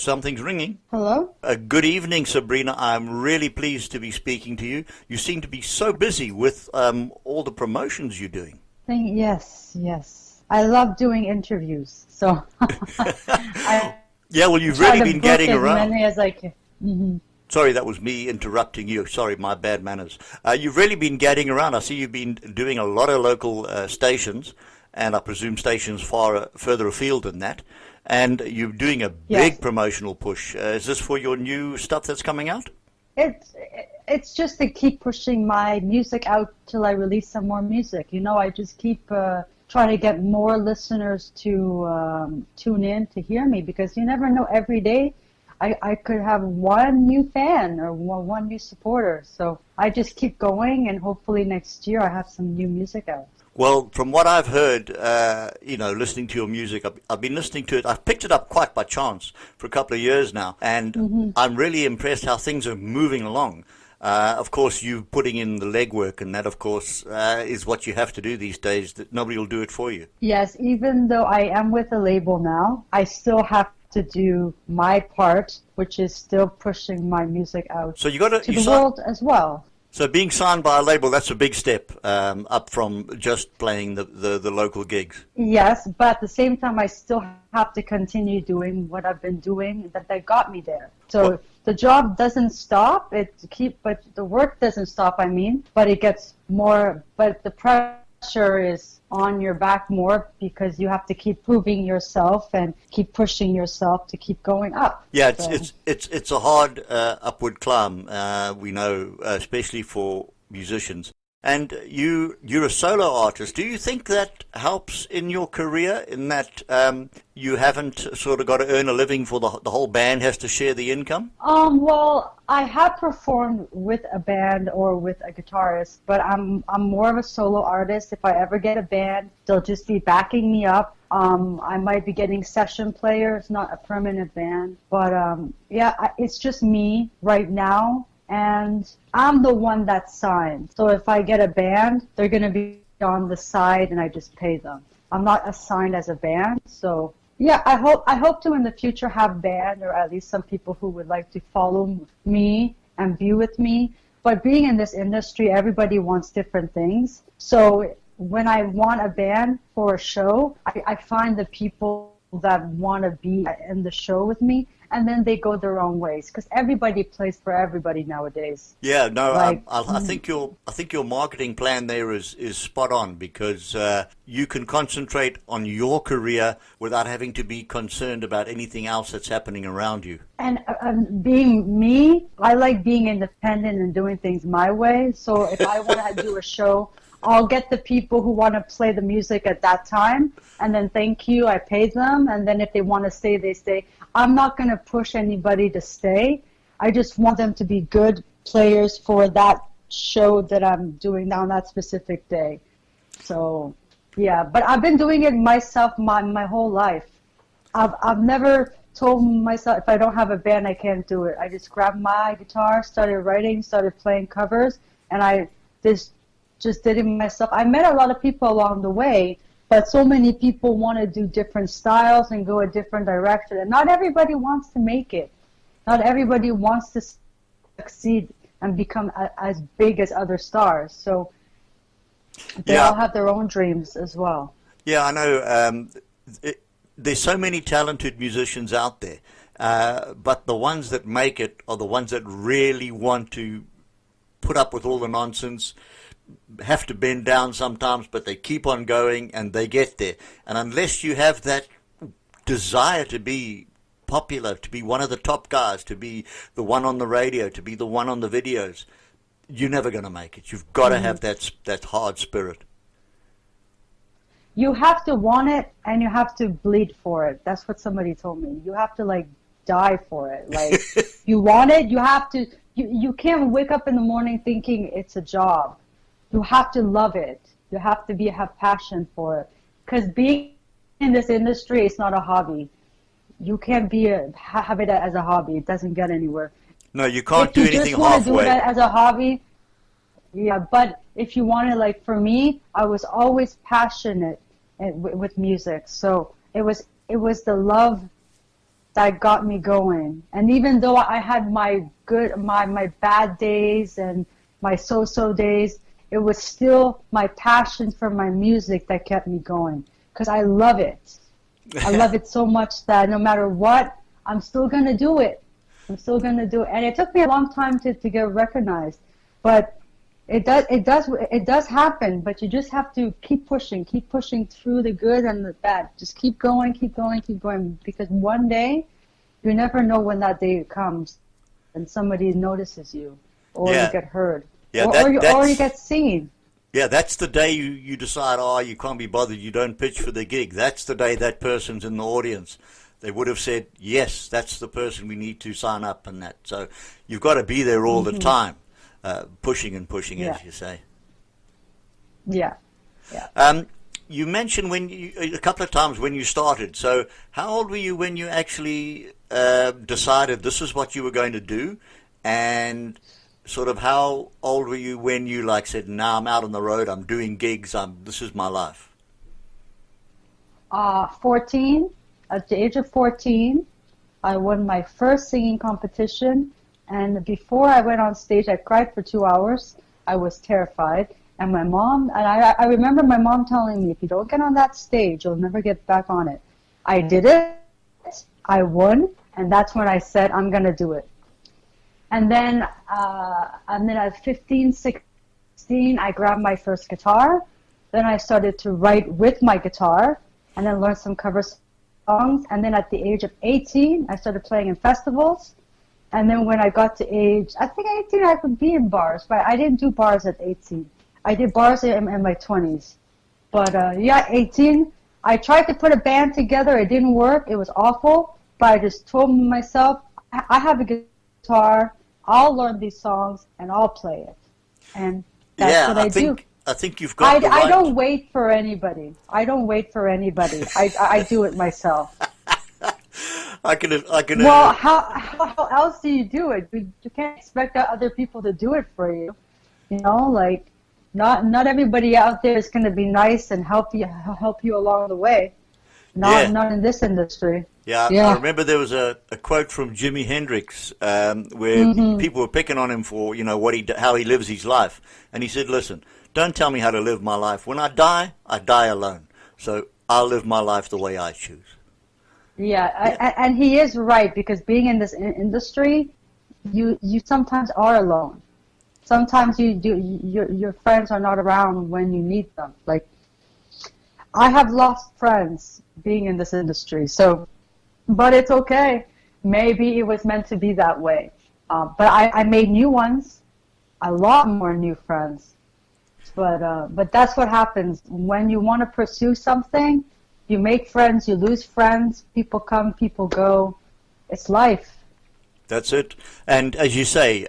Something's ringing. Hello? Good evening, Sabrina. I'm really pleased to be speaking to you. You seem to be so busy with all the promotions you're doing. Yes, yes. I love doing interviews, so I Yeah, well, you've try really to been book getting as around. many as I can. Sorry, that was me interrupting you. Sorry, my bad manners. You've really been getting around. I see you've been doing a lot of local stations, and I presume stations further afield than that. And you're doing a big Yes. promotional push. Is this for your new stuff that's coming out? It's it's just to keep pushing my music out till I release some more music. I just keep trying to get more listeners to tune in to hear me because you never know. Every day, I could have one new fan or one new supporter. So I just keep going, and hopefully next year I have some new music out. Well, from what I've heard, listening to your music, I've been listening to it. I've picked it up quite by chance for a couple of years now, and I'm really impressed how things are moving along. Of course, you putting in the legwork, and that, of course, is what you have to do these days. That nobody will do it for you. Yes, even though I am with a label now, I still have to do my part, which is still pushing my music out So you got to to the world as well. So being signed by a label, that's a big step up from just playing the local gigs. Yes, but at the same time, I still have to continue doing what I've been doing that got me there. So Well, the job doesn't stop. But the work doesn't stop. I mean, but it gets more. But the pressure is on your back more because you have to keep proving yourself and keep pushing yourself to keep going up. yeah, So. it's a hard upward climb. We know, especially for musicians. And you're a solo artist. Do you think that helps in your career? In that you haven't sort of got to earn a living for the whole band has to share the income? Well, I have performed with a band or with a guitarist, but I'm more of a solo artist. If I ever get a band, they'll just be backing me up. I might be getting session players, not a permanent band, but it's just me right now, and I'm the one that's signed. So if I get a band, they're gonna be on the side, and I just pay them. I'm not assigned as a band, so. Yeah, I hope to in the future have band or at least some people who would like to follow me and be with me. But being in this industry, everybody wants different things. So when I want a band for a show, I find the people that want to be in the show with me, and then they go their own ways because everybody plays for everybody nowadays. Yeah, no, Like, I think your marketing plan there is spot on because you can concentrate on your career without having to be concerned about anything else that's happening around you. And being me, I like being independent and doing things my way. So if I want to do a show, I'll get the people who want to play the music at that time, and then thank you, I pay them, and then if they want to stay, they stay. I'm not going to push anybody to stay. I just want them to be good players for that show that I'm doing on that specific day. So, yeah, but I've been doing it myself my whole life. I've never told myself if I don't have a band, I can't do it. I just grabbed my guitar, started writing, started playing covers, and I just did it myself. I met a lot of people along the way, but so many people want to do different styles and go a different direction, and not everybody wants to make it. Not everybody wants to succeed and become as big as other stars. So they all Yeah, have their own dreams as well. yeah, I know. There's so many talented musicians out there, but the ones that make it are the ones that really want to put up with all the nonsense, have to bend down sometimes, but they keep on going and they get there. And unless you have that desire to be popular, to be one of the top guys, to be the one on the radio, to be the one on the videos, you're never going to make it. You've got to have that hard spirit. You have to want it and you have to bleed for it. That's what somebody told me. You have to like die for it. Like you want it, you have to. You can't wake up in the morning thinking it's a job. You have to love it. You have to have passion for it. Because being in this industry is not a hobby. You can't have it as a hobby. It doesn't get anywhere. No, you can't If do you anything just want to do it halfway. as a hobby, yeah. But if you want to, like for me, I was always passionate with music. So it was the love that got me going. And even though I had my bad days and my so-so days, it was still my passion for my music that kept me going. Because I love it. I love it so much that no matter what, I'm still going to do it. I'm still going to do it. And it took me a long time to get recognized. But it does happen, but you just have to keep pushing through the good and the bad. Just keep going, because one day, you never know when that day comes and somebody notices you, or you get heard, or you get seen. Yeah, that's the day you decide, you can't be bothered, you don't pitch for the gig. That's the day that person's in the audience. They would have said, yes, that's the person we need to sign up and that. So you've got to be there all the time. Pushing, as you say. Yeah. You mentioned a couple of times when you started. So how old were you when you actually decided this is what you were going to do? And sort of how old were you when you said, now I'm out on the road, I'm doing gigs, this is my life? 14. At the age of 14, I won my first singing competition. And before I went on stage, I cried for 2 hours. I was terrified. And my mom, and I remember my mom telling me, if you don't get on that stage, you'll never get back on it. I did it. I won. And that's when I said, I'm going to do it. And then at 15, 16, I grabbed my first guitar. Then I started to write with my guitar and then learn some cover songs. And then at the age of 18, I started playing in festivals. And then when I got to age, I think 18, I could be in bars, but I didn't do bars at 18. I did bars in my 20s. But 18, I tried to put a band together. It didn't work. It was awful. But I just told myself, I have a guitar. I'll learn these songs and I'll play it. And that's what I do. I think you've got I don't wait for anybody. I do it myself. I can. Well, how else do you do it? You can't expect other people to do it for you. Not everybody out there is going to be nice and help you along the way. Not in this industry. Yeah. I remember there was a quote from Jimi Hendrix where people were picking on him for how he lives his life, and he said, "Listen, don't tell me how to live my life. When I die alone. So I'll live my life the way I choose." Yeah, and he is right, because being in this industry, you sometimes are alone. Sometimes your friends are not around when you need them. Like, I have lost friends being in this industry, but it's okay. Maybe it was meant to be that way. But I made new ones, a lot more new friends. But that's what happens when you want to pursue something. You make friends, you lose friends, people come, people go. It's life. That's it. And as you say,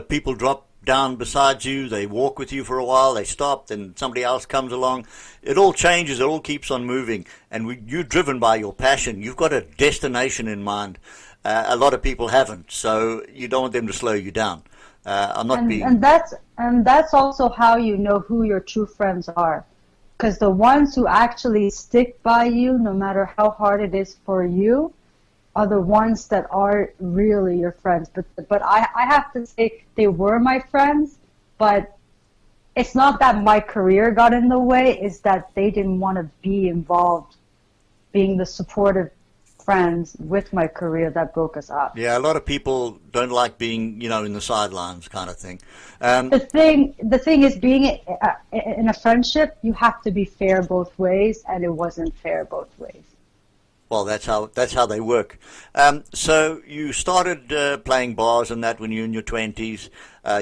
people drop down beside you, they walk with you for a while, they stop, then somebody else comes along. It all changes, it all keeps on moving. And you're driven by your passion. You've got a destination in mind. A lot of people haven't, so you don't want them to slow you down. And that's also how you know who your true friends are. Because the ones who actually stick by you, no matter how hard it is for you, are the ones that are really your friends. But I have to say, they were my friends, but it's not that my career got in the way, it's that they didn't want to be involved, being the supportive friends with my career that broke us up. Yeah, a lot of people don't like being, in the sidelines kind of thing. The thing is, being in a friendship, you have to be fair both ways, and it wasn't fair both ways. Well, that's how they work. So you started playing bars and that when you were in your 20s.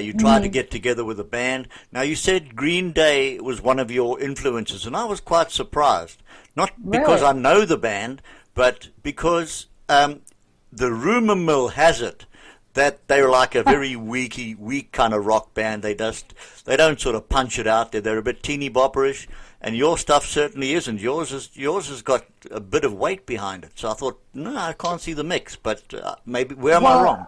You tried to get together with a band. Now, you said Green Day was one of your influences, and I was quite surprised. Not because I know the band, but because the rumor mill has it that they're like a very weak kind of rock band. They don't sort of punch it out there. They're a bit teeny bopperish, and your stuff certainly isn't. Yours has got a bit of weight behind it. So I thought, no, I can't see the mix. But maybe where am I wrong?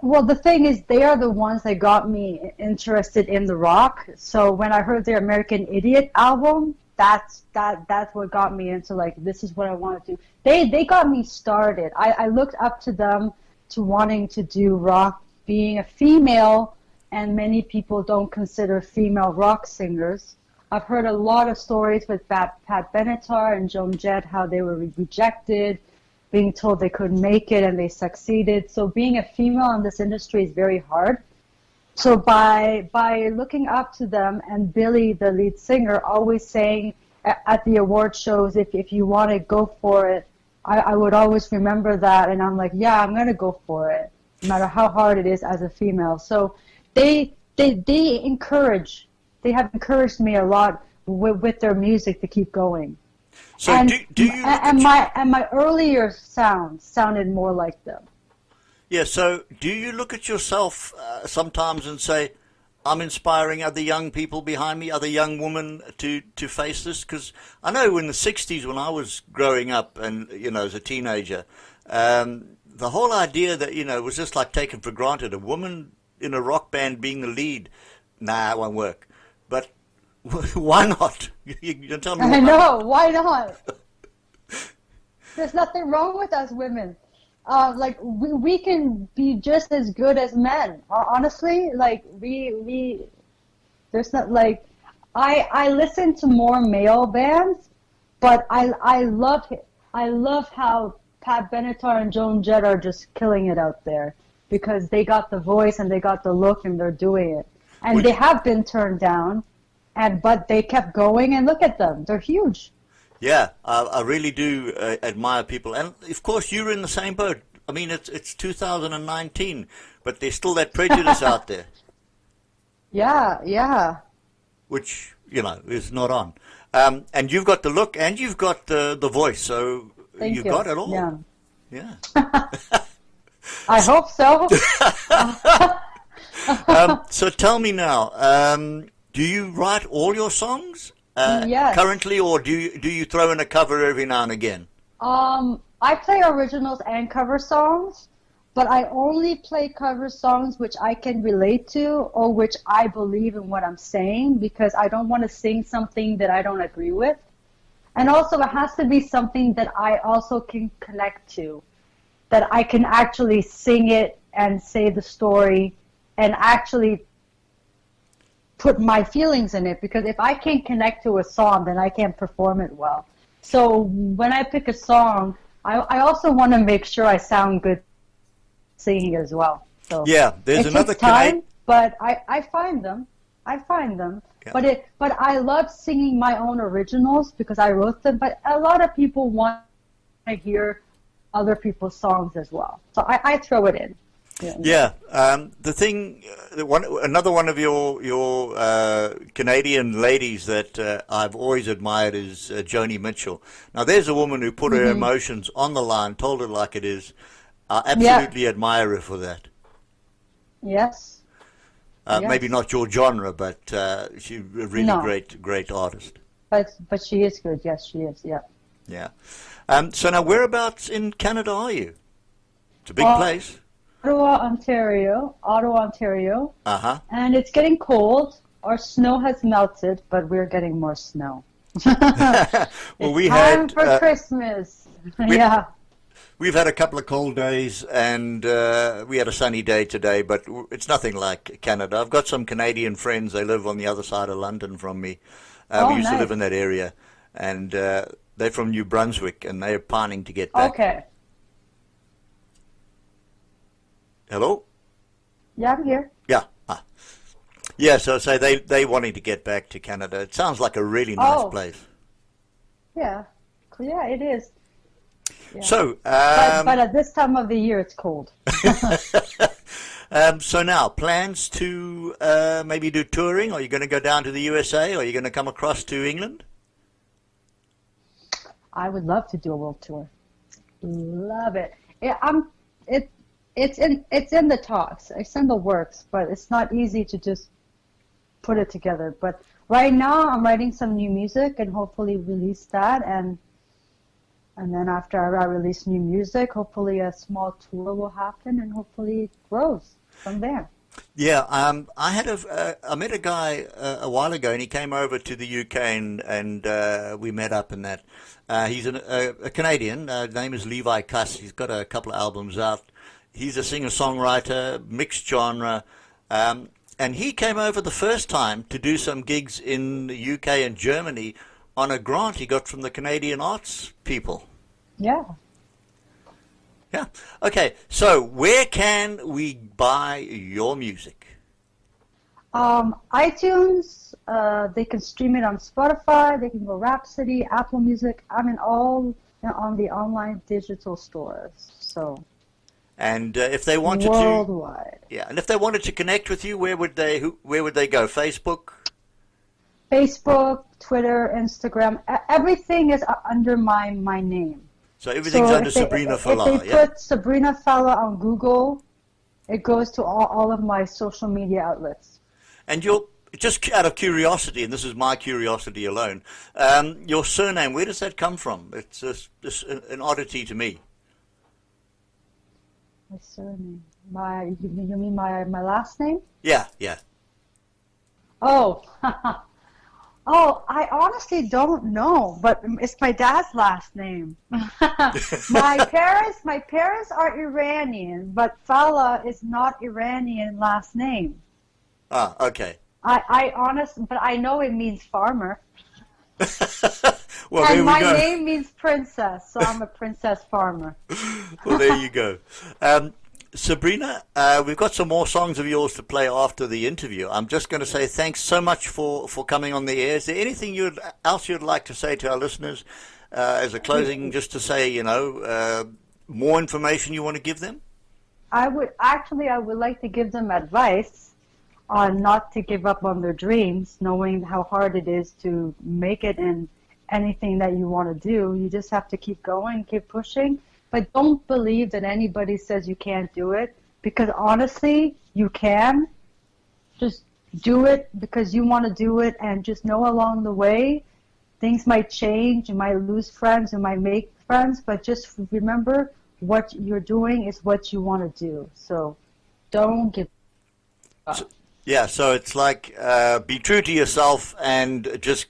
Well, the thing is, they are the ones that got me interested in the rock. So when I heard their American Idiot album, that's what got me into like this is what I want to do. They got me started. I looked up to them to wanting to do rock, being a female, and many people don't consider female rock singers. I've heard a lot of stories with Pat Benatar and Joan Jett, how they were rejected, being told they couldn't make it, and they succeeded. So being a female in this industry is very hard. So by looking up to them, and Billy, the lead singer, always saying at the award shows, if you want to go for it, I would always remember that, and I'm like, yeah, I'm going to go for it, no matter how hard it is as a female. So they have encouraged me a lot with their music to keep going. So and, do you my earlier sounded more like them. Yeah, so do you look at yourself sometimes and say, I'm inspiring other young people behind me, other young women to face this? Because I know in the 60s when I was growing up and, as a teenager, the whole idea that, was just like taken for granted. A woman in a rock band being the lead, nah, it won't work. But why not? You tell me. I know, why not? There's nothing wrong with us women. Like we can be just as good as men. Honestly, like we there's not like I listen to more male bands, but I love how Pat Benatar and Joan Jett are just killing it out there because they got the voice and they got the look and they're doing it. And they have been turned down, but they kept going, and look at them, they're huge. Yeah, I really do admire people. And, of course, you're in the same boat. I mean, it's 2019, but there's still that prejudice out there. Yeah. Which, is not on. And you've got the look and you've got the voice, so you've got it all. Yeah. I hope so. So tell me now, do you write all your songs yes. currently, or do you throw in a cover every now and again? I play originals and cover songs, but I only play cover songs which I can relate to or which I believe in what I'm saying, because I don't want to sing something that I don't agree with. And also it has to be something that I also can connect to, that I can actually sing it and say the story and actually put my feelings in it, because if I can't connect to a song, then I can't perform it well. So when I pick a song, I also want to make sure I sound good singing as well. So yeah, there's another time, but I find them. Yeah. But I love singing my own originals because I wrote them. But a lot of people want to hear other people's songs as well, so I throw it in. Yeah. The thing, another one of your Canadian ladies that I've always admired is Joni Mitchell. Now, there's a woman who put her emotions on the line, told it like it is. I absolutely admire her for that. Yes. Maybe not your genre, but she's a really great artist. But she is good. Yes, she is. Yeah. Yeah. So now, whereabouts in Canada are you? It's a big place. Ottawa, Ontario. Uh-huh. And it's getting cold. Our snow has melted, but we're getting more snow. Well, it's time for Christmas. Yeah. We've had a couple of cold days, and we had a sunny day today, but it's nothing like Canada. I've got some Canadian friends. They live on the other side of London from me. We used to live in that area, and they're from New Brunswick, and they're pining to get back. Okay. Hello? Yeah, I'm here. Yeah. Yeah, so say they wanting to get back to Canada. It sounds like a really nice place. Yeah. Yeah, it is. Yeah. So, but at this time of the year, it's cold. So now, plans to maybe do touring? Are you going to go down to the USA? Are you going to come across to England? I would love to do a world tour. Love it. It's in the talks. It's in the works, but it's not easy to just put it together. But right now, I'm writing some new music and hopefully release that. And then after I release new music, hopefully a small tour will happen and hopefully it grows from there. Yeah, I met a guy a while ago, and he came over to the UK, and we met up and that. He's a Canadian. His name is Levi Cuss. He's got a couple of albums out. He's a singer-songwriter, mixed genre, and he came over the first time to do some gigs in the UK and Germany on a grant he got from the Canadian arts people. Yeah. Yeah. Okay. So where can we buy your music? iTunes, they can stream it on Spotify, they can go Rhapsody, Apple Music. I mean, all on the online digital stores. So And if they wanted worldwide. yeah, and if they wanted to connect with you, where would they go? Facebook? Facebook, Twitter, Instagram, everything is under my name. So everything's So under Sabrina Fallah, if they yeah? put Sabrina Fallah on Google, it goes to all of my social media outlets. And you're just out of curiosity, and this is my curiosity alone. Your surname, where does that come from? It's just an oddity to me. My surname, you mean my last name? Yeah, yeah. Oh, oh, I honestly don't know, but it's my dad's last name. My parents are Iranian, but Fallah is not Iranian last name. Ah, okay. But I know it means farmer. Well, And there we my go. name means princess, so I'm a princess farmer. Well, there you go. Sabrina, we've got some more songs of yours to play after the interview. I'm just going to say thanks so much for coming on the air. Is there anything else you'd like to say to our listeners as a closing, just to say, more information you want to give them? I would like to give them advice on not to give up on their dreams, knowing how hard it is to make it in anything that you want to do. You just have to keep going, keep pushing. But don't believe that anybody says you can't do it, because honestly, you can. Just do it because you want to do it, and just know along the way, things might change. You might lose friends, you might make friends, but just remember what you're doing is what you want to do. So don't give up. Yeah, so it's like be true to yourself and just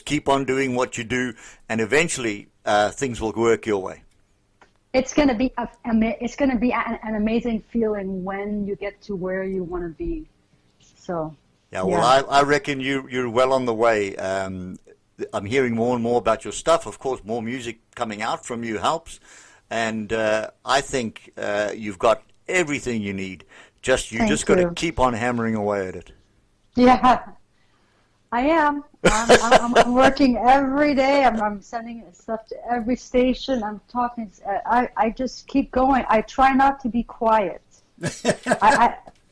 keep on doing what you do, and eventually things will work your way. It's going to be an amazing feeling when you get to where you want to be. So Yeah, well, I reckon you're well on the way. I'm hearing more and more about your stuff. Of course, more music coming out from you helps, and I think you've got everything you need. You just got to keep on hammering away at it. Yeah, I am. I'm working every day. I'm sending stuff to every station. I'm talking. I just keep going. I try not to be quiet.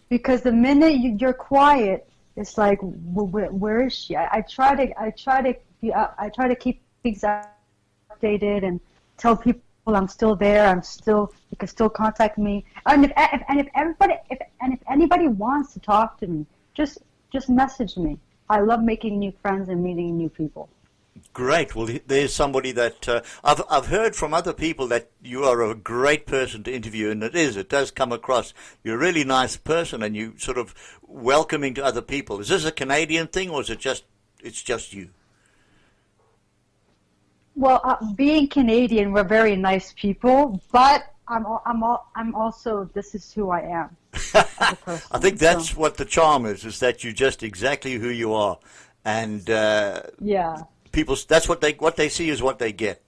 Because the minute you're quiet, it's like, where is she? I try to keep things updated and tell people I'm still there. You can still contact me. And if anybody wants to talk to me, just message me. I love making new friends and meeting new people. Great. Well, there's somebody that I've heard from other people that you are a great person to interview, and it does come across. You're a really nice person, and you sort of welcoming to other people. Is this a Canadian thing, or is it just you? Well, being Canadian, we're very nice people, but I'm also, this is who I am as a person. I think that's what the charm is that you're just exactly who you are, and yeah. That's what they see is what they get.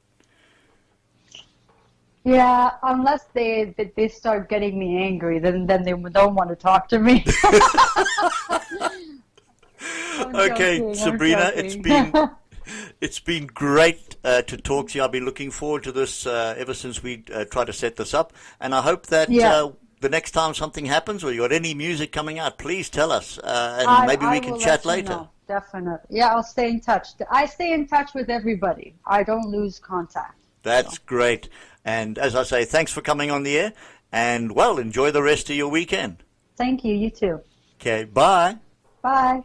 Yeah, unless they start getting me angry, then they don't want to talk to me. Okay, joking, Sabrina, joking. it's been great to talk to you. I've been looking forward to this ever since we tried to set this up, and I hope that the next time something happens or you got any music coming out, please tell us, and maybe we can chat later. Know. Definitely. Yeah, I'll stay in touch. I stay in touch with everybody. I don't lose contact. That's great. And as I say, thanks for coming on the air, and well, enjoy the rest of your weekend. Thank you. You too. Okay, bye. Bye.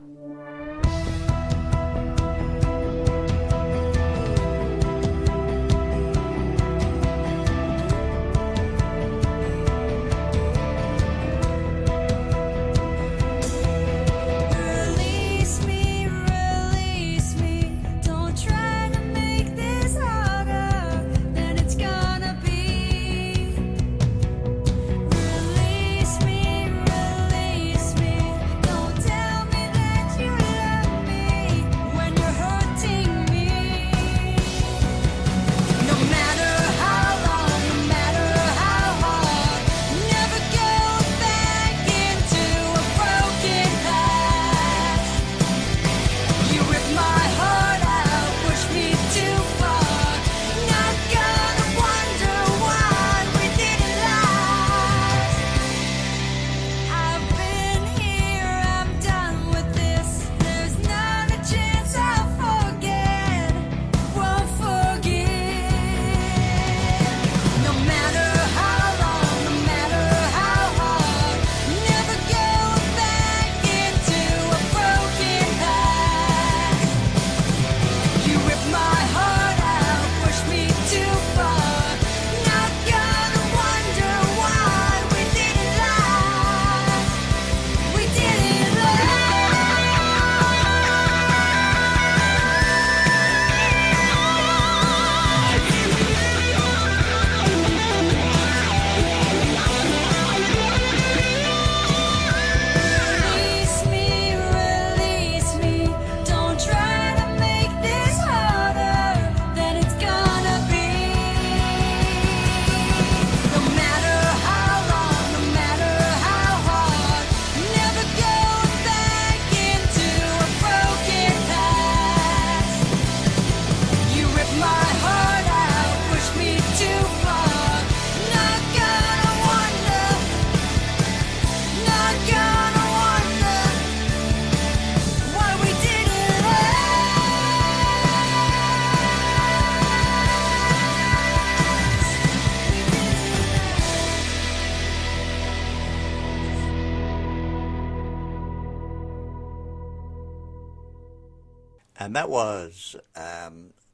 And that was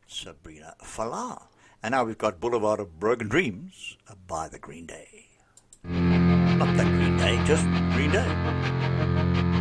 Sabrina Fallah. And now we've got Boulevard of Broken Dreams by the Green Day. Not the Green Day, just Green Day.